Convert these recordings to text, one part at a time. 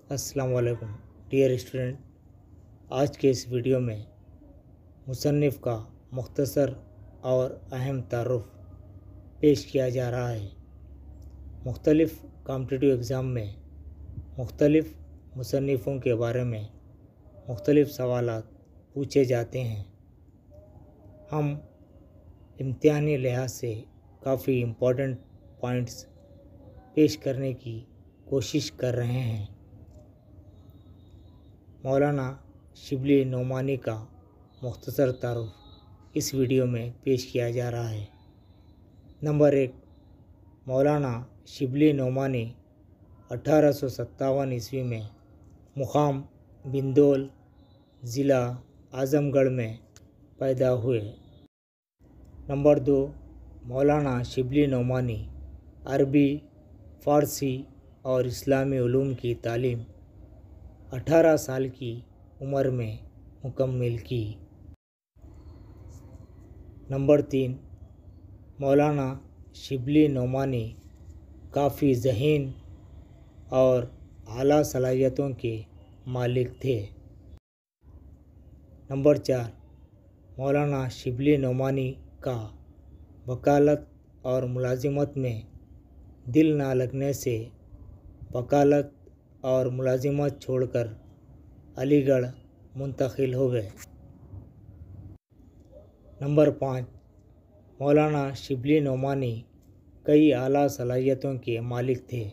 السلام علیکم dear student, آج کے اس ویڈیو میں مصنف کا مختصر اور اہم تعارف پیش کیا جا رہا ہے۔ مختلف کمپٹیٹیو ایگزام میں مختلف مصنفوں کے بارے میں مختلف سوالات پوچھے جاتے ہیں۔ ہم امتحانی لحاظ سے کافی امپورٹنٹ پوائنٹس پیش کرنے کی کوشش کر رہے ہیں۔ مولانا شبلی نعمانی کا مختصر تعارف اس ویڈیو میں پیش کیا جا رہا ہے۔ نمبر 1، مولانا شبلی نعمانی 1857 عیسوی میں مقام بندول، ضلع اعظم گڑھ میں پیدا ہوئے۔ نمبر 2، مولانا شبلی نعمانی عربی، فارسی اور اسلامی علوم کی تعلیم 18 سال کی عمر میں مکمل کی۔ نمبر 3، مولانا شبلی نعمانی کافی ذہین اور اعلیٰ صلاحیتوں کے مالک تھے۔ نمبر 4، مولانا شبلی نعمانی کا وکالت اور ملازمت میں دل نہ لگنے سے وکالت اور ملازمت چھوڑ کر علی گڑھ منتقل ہو گئے۔ نمبر 5، مولانا شبلی نعمانی کئی اعلیٰ صلاحیتوں کے مالک تھے۔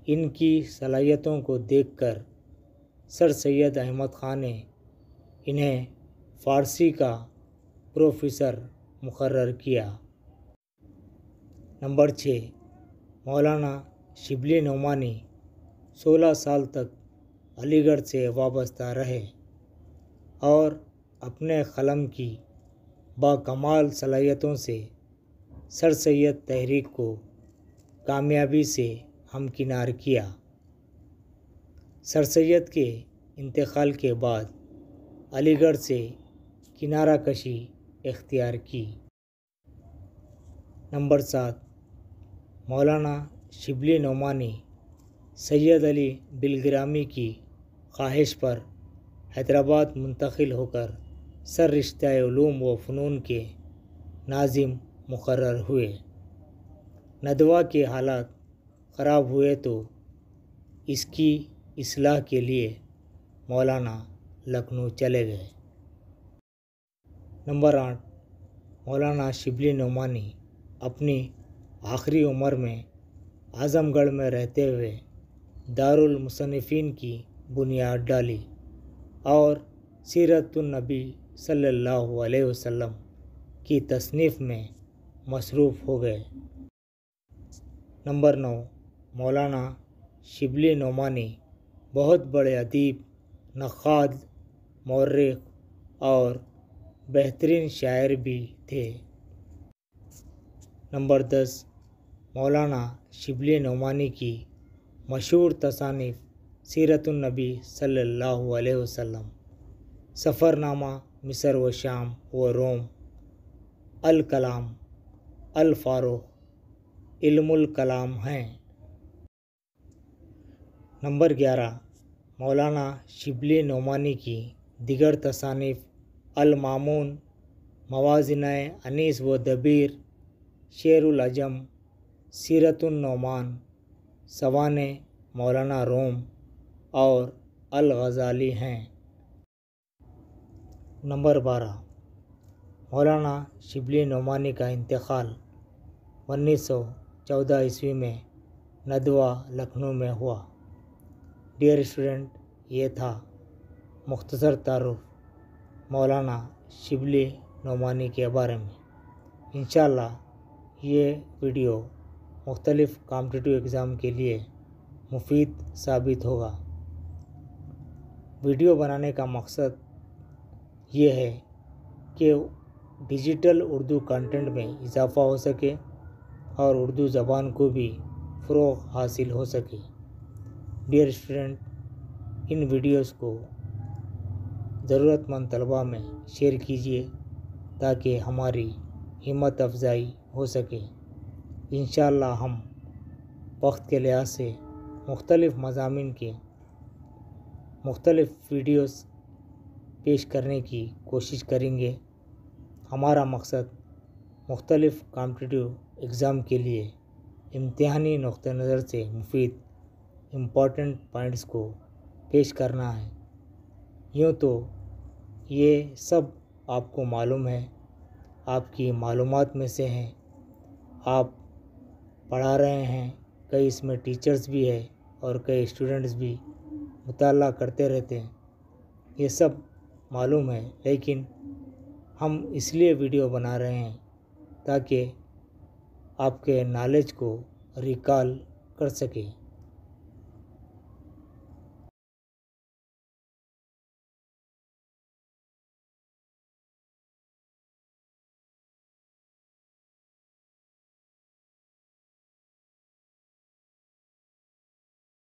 ان کی صلاحیتوں کو دیکھ کر سر سید احمد خان نے انہیں فارسی کا پروفیسر مقرر کیا۔ نمبر 6، مولانا شبلی نعمانی 16 سال تک علی گڑھ سے وابستہ رہے اور اپنے قلم کی باکمال صلاحیتوں سے سر سید تحریک کو کامیابی سے ہمکنار کیا۔ سر سید کے انتقال کے بعد علی گڑھ سے کنارہ کشی اختیار کی۔ نمبر 7، مولانا شبلی نعمانی سید علی بلگرامی کی خواہش پر حیدرآباد منتقل ہو کر سر رشتہ علوم و فنون کے ناظم مقرر ہوئے۔ ندوہ کے حالات خراب ہوئے تو اس کی اصلاح کے لیے مولانا لکھنؤ چلے گئے۔ نمبر 8، مولانا شبلی نعمانی اپنی آخری عمر میں اعظم گڑھ میں رہتے ہوئے دارالمصنفین کی بنیاد ڈالی اور سیرت النبی صلی اللہ علیہ وسلم کی تصنیف میں مصروف ہو گئے۔ نمبر 9، مولانا شبلی نعمانی بہت بڑے ادیب، نقاد، مورخ اور بہترین شاعر بھی تھے۔ نمبر 10، مولانا شبلی نعمانی کی مشہور تصانیف سیرت النبی صلی اللہ علیہ وسلم، سفر نامہ مصر و شام و روم، الکلام، الفاروق، علم الکلام ہیں۔ نمبر 11، مولانا شبلی نعمانی کی دیگر تصانیف المامون، موازین انیس و دبیر، شعر العجم، سیرت النعمان، سوانح مولانا روم اور الغزالی ہیں۔ نمبر 12، مولانا شبلی نعمانی کا انتقال 1914 عیسوی میں ندوہ لکھنؤ میں ہوا۔ ڈیئر اسٹوڈنٹ، یہ تھا مختصر تعارف مولانا شبلی نعمانی کے بارے میں۔ انشاءاللہ یہ ویڈیو مختلف کمپٹیٹیو ایگزام کے لیے مفید ثابت ہوگا۔ ویڈیو بنانے کا مقصد یہ ہے کہ ڈیجیٹل اردو کنٹینٹ میں اضافہ ہو سکے اور اردو زبان کو بھی فروغ حاصل ہو سکے۔ ڈیئر اسٹوڈنٹ، ان ویڈیوز کو ضرورت مند طلباء میں شیئر کیجیے تاکہ ہماری ہمت افزائی ہو سکے۔ انشاءاللہ ہم وقت کے لحاظ سے مختلف مضامین کے مختلف ویڈیوز پیش کرنے کی کوشش کریں گے۔ ہمارا مقصد مختلف کمپٹیٹیو ایگزام کے لیے امتحانی نقطہ نظر سے مفید امپورٹنٹ پوائنٹس کو پیش کرنا ہے۔ یوں تو یہ سب آپ کو معلوم ہے، آپ کی معلومات میں سے ہیں، آپ پڑھا رہے ہیں، کئی اس میں ٹیچرز بھی ہے اور کئی اسٹوڈنٹس بھی مطالعہ کرتے رہتے ہیں، یہ سب معلوم ہے، لیکن ہم اس لیے ویڈیو بنا رہے ہیں تاکہ آپ کے نالج کو ریکال کر سکیں۔